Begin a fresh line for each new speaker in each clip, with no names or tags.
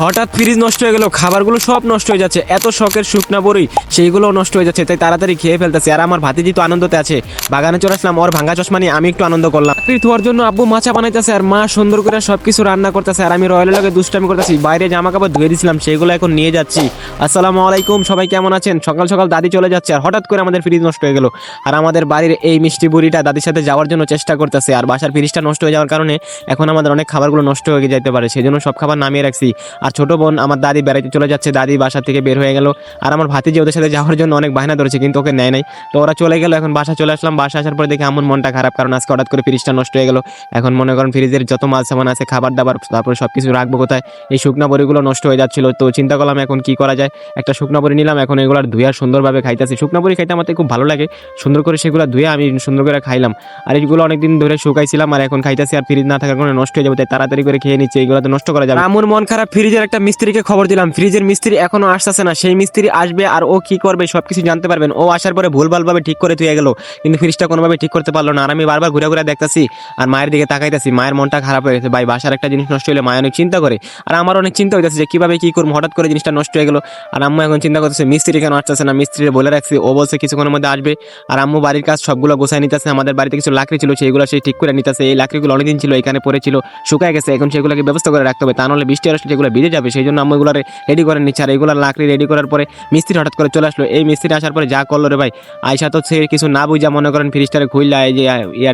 হঠাৎ ফ্রিজ নষ্ট হয়ে গেল, খাবারগুলো সব নষ্ট হয়ে যাচ্ছে। এত শখের শুকনা বড়ি সেইগুলো নষ্ট হয়ে যাচ্ছে, তাই তাড়াতাড়ি খেয়ে ফেলতেছে। আর আমার ভাতিজি তো আনন্দতে আছে, বাগানে চলে আসলাম, ওর ভাঙা চশমা নিয়ে আমি একটু আনন্দ করলাম। চাকরি ধোয়ার জন্য আব্বু মাছা বানাইতেছে আর মা সুন্দর করে সবকিছু রান্না করতেছে, আর আমি রয়্যালের লগে দুষ্টামি করতেছি। বাইরে জামা কাপড় ধুয়ে দিয়েছিলাম, সেগুলো এখন নিয়ে যাচ্ছি। আসসালামু আলাইকুম, সবাই কেমন আছেন? সকাল সকাল দাদি চলে যাচ্ছে আর হঠাৎ করে আমাদের ফ্রিজ নষ্ট হয়ে গেল। আর আমাদের বাড়ির এই মিষ্টি বুড়িটা দাদির সাথে যাওয়ার জন্য চেষ্টা করতেছে, আর বাসার ফ্রিজটা নষ্ট হয়ে যাওয়ার কারণে এখন আমাদের অনেক খাবারগুলো নষ্ট হয়ে যেতে পারে, সেই জন্য সব খাবার নামিয়ে রাখছি। আর ছোট বোন আমার দাদি বেড়াইতে চলে যাচ্ছে, দাদি বাসা থেকে বের হয়ে গেল। আর আমার ভাতিজি ওদের সাথে যাওয়ার জন্য অনেক বায়না ধরেছে, কিন্তু ওকে নেয় নাই। তো ওরা চলে গেল, এখন বাসা চলে আসলাম। বাসা আসার পরে দেখি আমার মনটা খারাপ, কারণ আজকে হঠাৎ করে ফ্রিজটা নষ্ট হয়ে গেল। এখন মনে করেন ফ্রিজের যত মাল সামান আছে, খাবার দাবার, তারপরে সবকিছু রাখবো কোথায়? এই শুকনা বড়িগুলো নষ্ট হয়ে যাচ্ছিল, তো চিন্তা করলাম এখন কি করা যায়। একটা শুকনা বড়ি নিলাম, এখন এগুলো ধুয়ে সুন্দরভাবে খাইতেছি। শুকনা বড়ি খাইতে আমার খুব ভালো লাগে, সুন্দর করে সেগুলো ধুয়ে আমি সুন্দর করে খাইলাম। আর এইগুলো অনেকদিন ধরে শুকাইছিলাম, আর এখন খাইতেছি। আর ফ্রিজ না থাকার কারণে নষ্ট হয়ে যাবে, তাই তাড়াতাড়ি করে খেয়ে নিচ্ছে, এইগুলো তো নষ্ট করা যাবে। আমার মন খারাপ, ফ্রিজের একটা মিস্ত্রিকে খবর দিলাম, ফ্রিজের মিস্ত্রি এখনো আসতেছে না। সেই মিস্ত্রি আসবে আর ও কি করবে সবকিছু জানতে পারবেন। ও আসার পরে ভুলভালভাবে ঠিক করে থুয়ে গেল, কিন্তু ফ্রিজটা কোনোভাবে ঠিক করতে পারলো না। আর আমি বারবার ঘুরে ঘুরে দেখতেছি আর মায়ের দিকে তাকাইতেছি, মায়ের মনটা খারাপ হয়ে গেছে। ভাই, বাসার একটা জিনিস নষ্ট হলে মায় অনেক চিন্তা করে, আর আমার অনেক চিন্তা হইতেছে যে কিভাবে কি করবো, হঠাৎ করে জিনিসটা নষ্ট হয়ে গেল। আর আম্মু এখন চিন্তা করতেছে মিস্ত্রি কেন আসতেছে না। মিস্ত্রিরে বলে রাখছি, ও বলছে কিছুক্ষণের মধ্যে আসবে। আর আম্মু বাড়ির কাজ সবগুলো গোছায় নিতেছে। আমাদের বাড়িতে কিছু লাকড়ি ছিল, সেইগুলো সেই ঠিক করে নিতেছে। এই লাকড়িগুলো অনেকদিন ছিল, এখানে পড়েছিল, শুকায় গেছে, এখন সেগুলোকে ব্যবস্থা করে রাখতে হবে, তা নাহলে বৃষ্টি আসলে যেগুলো ভিজে যাবে। সেই জন্য আম্মু এগুলো রেডি করে নিচ্ছে। আর এগুলো লাকড়ি রেডি করার পরে মিস্ত্রি হঠাৎ করে চলে আসলো। এই মিস্ত্রি আসার পরে যা করলো রে ভাই, আয়সা তো সে কিছু না বুঝা মনে করেন ফ্রিজটারে খুললা, এই যে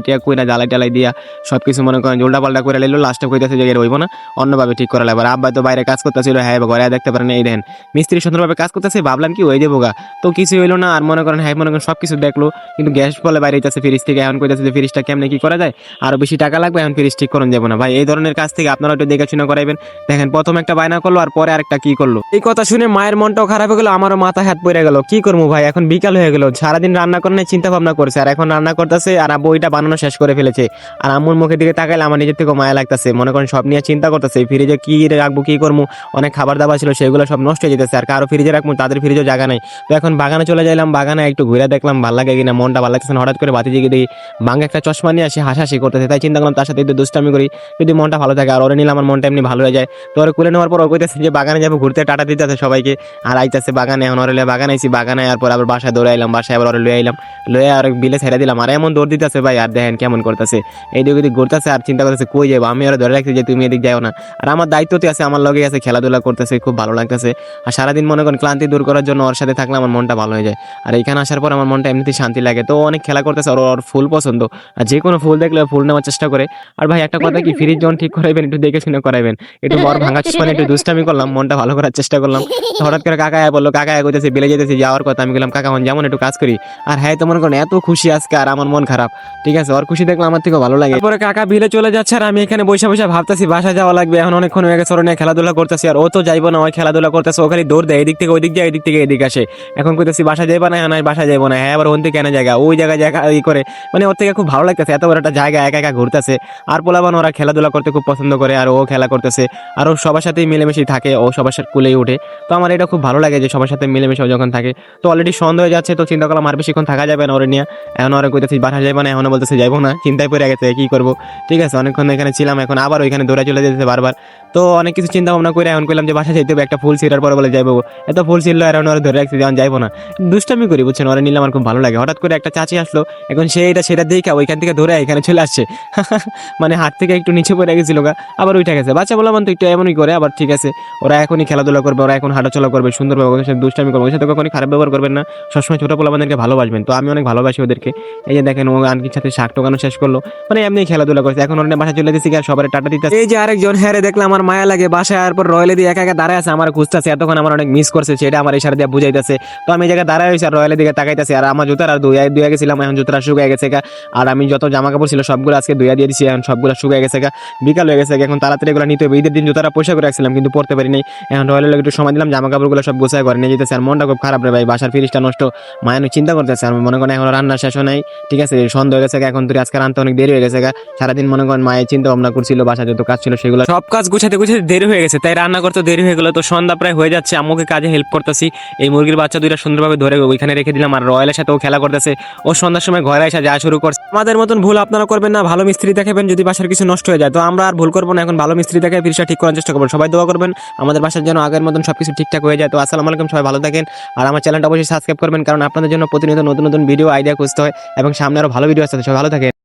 টিয়া কইরা জ্বালাই টালাই দিয়া সবকিছু মনে করেন উল্টা পাল্টা করে লাইলো। লাস্টে কইতাছে যে এর হইব না, অন্যভাবে ঠিক করে লাগবে। আব্বা তো বাইরে কাজ করতেছিল, হ্যাঁ ঘরে দেখতে পারেন, এই দেখেন মিস্ত্রি সুন্দরভাবে কাজ করতেছে, ভাবলাম কি হয়ে যাবো গা, তো কিছু হইলো না। আর মনে করেন হ্যাঁ মনে করেন সবকিছু দেখলো, কিন্তু গ্যাস বলে বাইরে হইতেছে ফ্রিজ থেকে। এখন কইতাছে যে ফ্রিজটা কেমনে কি করা যায়, আরো বেশি টাকা লাগবে, এখন ফ্রিজ ঠিক করুন যাবো না। ভাই, এই ধরনের কাজ থেকে আপনারা একটু দেখে শুনে করাইবেন। দেখেন প্রথম একটা বায়না করলো আর পরে আরেকটা কি করলো। এই কথা শুনে মায়ের মনটাও খারাপ হয়ে গেল, আমারও মাথা হাত পড়ে গেল। কি করবো ভাই, এখন বিকাল হয়ে গেল, সারাদিন রান্না করার চিন্তা ভাবনা করছে, আর এখন রান্না করতেছে আর আব্বু ওইটা বানানো শেষ করে ফেলেছে। আর আম্মুর মুখের দিকে তাকাইলে আমার নিজের থেকে মায়া লাগতেছে, মনে করেন সব নিয়ে চিন্তা করতেছে, ফ্রিজে কি রাখবো কি করবো। অনেক খাবার দাবার ছিল, সেগুলো সব নষ্ট হয়ে যেতেছে, আর কারো ফ্রিজে রাখবো, তাদের ফ্রিজে জায়গা নাই। তো এখন বাগানে চলে যাইলাম, বাগানে একটু ঘুরে দেখলাম ভালো লাগে কিনা, মনটা ভালো লাগতেছে না। হঠাৎ করে ভাতিজিকে দেখি ভাঙা একটা চশমা নিয়ে আসি, হাসাহাসি করতেছে, তাই চিন্তা করলাম তার সাথে একটু দুষ্টামি করি, যদি মনটা ভালো থাকে। আর ওরে নিলে আমার মনটা এমনি ভালো হয়ে যায়। তো ওরে কুলে নেওয়ার পর ও কইতেছে যে বাগানে যাবো ঘুরতে, টাটা দিতেছে সবাইকে। আর আইতেছে বাগানে, এখন ওরে বাগানে আইছি, বাগানে আর পর আবার বাসায় দৌড়ে আইলাম, বাসায় আবার ওরে লয়ে আইলাম, লয়ে আর বিলে ছেড়ে দিলাম। আর এমন দৌড় দিতেছে ভাই, আর দেখেন কেমন করতেছে, এইদিকে ওদিক ঘুরতেছে আর চিন্তা করতেছে কই যাবো। আমি ওরা ধরে রাখছি যে তুমি এদিক যাও না, আর আমার দায়িত্বতে আছে, আমার লগে আছে, খেলাধুলা করতেছে, খুব ভালো লাগতেছে। আর সারাদিন মনে করেন ক্লান্তি দূর করার জন্য ওর সাথে থাকলে আমার মনটা ভালো হয়ে যায়। আর এখানে আসার পর আমার মনটা এমনিতেই শান্তি লাগে। তো অনেক খেলা করতেছে, ওর ফুল পছন্দ, আর যে কোনো ফুল দেখলে ফুল নেওয়ার চেষ্টা করে। আর ভাই একটা কথা কি, ফ্রিজ যখন ঠিক করাইবেন একটু দেখে শুনে করাইবেন। একটু বড় ভাঙা চশমা একটু দুষ্টামি করলাম, মনটা ভালো করার চেষ্টা করলাম। হঠাৎ করে কাকা বললো, কাকা কইতেছে বিলে যেতেছি, যাওয়ার কথা। আমি বললাম কাকা যেমন একটু কাজ করি। আর হ্যাঁ তো মনে করেন এত খুশি আজকে, আর আমার মন খারাপ। ঠিক আছে, ওর খুশি দেখলে আমার থেকে ভালো লাগে। তারপরে কাকা বিলে চলে যাচ্ছে, আর আমি এখানে বসে বসে ভাবতেছি বাসা যাওয়া লাগবে। এখন অনেকক্ষণ হয়ে গেছে, ওর নিয়ে খেলাধুলা করতেছি, আর ও তো যাইবো না, ওই খেলাধুলা করতেছে, ও খালি দৌড় দেয়, এদিক থেকে ওইদিক যায়, এদিক থেকে এদিক আসে। এখন কইতেছি বাসা যাইবা না, না বাসা যাইবো না, হ্যাঁ আবার ওন থেকে কেন জায়গা ওই জায়গায় জায়গা ই করে, মানে ওর থেকে খুব ভালো লাগতেছে, এত বড় একটা জায়গা একা একা ঘুরতেছে। আর পোলাবান ওরা খেলাধুলা করতে খুব পছন্দ করে, আর ও খেলা করতেছে, আর ও সবার সাথেই মিলেমিশে থাকে, ও সবার সাথে কুলেই উঠে। তো আমার এটা খুব ভালো লাগে যে সবার সাথে মিলেমিশে ও যখন থাকে। তো অলরেডি সন্ধ্যা হয়ে যাচ্ছে, তো চিন্তা করলাম আর বেশিক্ষণ থাকা যাবে না ওরে নিয়ে। এখন ওরা কইতেছি বাসা যাইবো না, এখনো বলতেছে যাইবো না, চিন্তায় পড়ে গেছে কি করবো। ঠিক আছে, অনেকক্ষণ এখানে ছিলাম, এখন আবার ওইখানে দৌড়ে চলে যেতেছে বারবার। তো অনেক কিছু চিন্তা ভাবনা করে এখন কইলাম যে বাসা যাইতে হবে, একটা ফুল ছিঁড়ার পরে বলে যাইবো। এত ফুল ছিল, আর ওরা ধরে রাখছি যেমন যাইবো না, দুষ্টামি করি বুঝছেন, ওরা নিলে আমার খুব ভালো লাগে। হঠাৎ করে একটা চাচি আসলো, এখন সেটা দেখে ওইখান থেকে ধরে এখানে চলে আসছে। মানে হাত থেকে একটু নিচে পড়ে গেছিল গা, আবার উঠে গেছে। বাচ্চা বললাম তো একটু এমনই করে, আবার ঠিক আছে, ওরা এখনই খেলাধুলা করবে, ওরা এখন হাঁটাচলা করবে সুন্দরভাবে, ওদের সাথে দুষ্টামি করবে, ওদের সাথে কখনই খারাপ ব্যবহার করবেন না, সবসময় ছোট পোলাপানদেরকে ভালোবাসবেন। তো আমি অনেক ভালোবাসি ওদেরকে। এই যে দেখেন ও আনকির সাথে শাক টোকানো শেষ করলো, মানে এমনি খেলাধুলা করছে। এখন ওরা বাসায় চলে দিচ্ছি, আর সবার টাটা দিতে। এই যে আরেকজন, হ্যাঁ রে দেখলাম, আমার মায়া লাগে, বাসায় আর পর রয়েলে দিয়ে একা একা দাঁড়ায় আছে, আমার খুঁজতেছে, এতক্ষণ আমার অনেক মিস করছে, সেটা আমার ইশারা দিয়ে বুঝাইতেছে। তো আমি এই জায়গায় দাঁড়ায় হয়েছি আর রয়েলের দিকে তাকাইতেছি, আর আমার জুতার আর ধুয়ে গেছিলাম, এখন জুতারা শুকিয়ে গেছে গা। আর আমি যত জামা কাপড় ছিল সবগুলো আজকে ধুয়ে দিয়ে দিচ্ছি, এখন সবগুলো শুকিয়ে গেছে গা, বিকাল হয়ে গেছে। এখন তাড়াতাড়ি এগুলো নিতে হবে, ঈদের দিন জুতারা পয়সা করে রাখছিলাম কিন্তু পড়তে পারি নাই। এখন রয়েলের একটু সময় দিলাম, জামা কাপড়গুলো সব গোছায় করে নিয়ে যেতেছে। আর মনটা খুব খারাপ রে ভাই, বাসার ফ্রিজটা নষ্ট, মায়ানো চিন্তা করতেছে। আর মনে করেন এখন রান্না শেষ নাই, ঠিক আছে, সন্ধ্যা হয়ে গেছে, এখন তুই আজকে রান্না অনেক দেরি হয়ে গেছে গা। সারাদিন মনে করেন মায়ের চিন্তা ভাবনা করছিল, বাসা যত কাজ ছিল সেগুলো সব কাজ গুছাতে গুছাতে দেরি হয়ে গেছে, তাই রান্না করতে দেরি হয়ে গেলো। তো সন্ধ্যা প্রায় হয়ে যাচ্ছে, আম্মুকে কাজে হেল্প করতেছি। এই মুরগির বাচ্চা দুইটা সুন্দরভাবে ধরে ওইখানে রেখে দিলাম, আর রয়্যালের সাথে ও খেলা করতেছে। ও সন্ধ্যার সময় ঘরে এসে যা শুরু করছে। আমাদের মতন ভুল আপনারা করবেন না, ভালো মিস্ত্রি দেখাবেন যদি বাসার কিছু নষ্ট হয়ে যায়। তো আমরা আর ভুল করবো না, এখন ভালো মিস্ত্রি দেখে ফ্রিজটা ঠিক করার চেষ্টা করবো। সবাই দোয়া করবেন আমাদের বাসার যেন আগের মতন সবকিছু ঠিকঠাক হয়ে যায়। তো আসসালামু আলাইকুম, সবাই ভালো থাকেন। আর আমার চ্যানেলটা অবশ্যই সাবস্ক্রাইব করবেন, কারণ আপনাদের জন্য প্রতিনিয়ত নতুন নতুন ভিডিও আইডিয়া খুঁজতে হয় এবং সামনে আরো ভালো ভিডিও আসতে, সবাই ভালো থাকেন।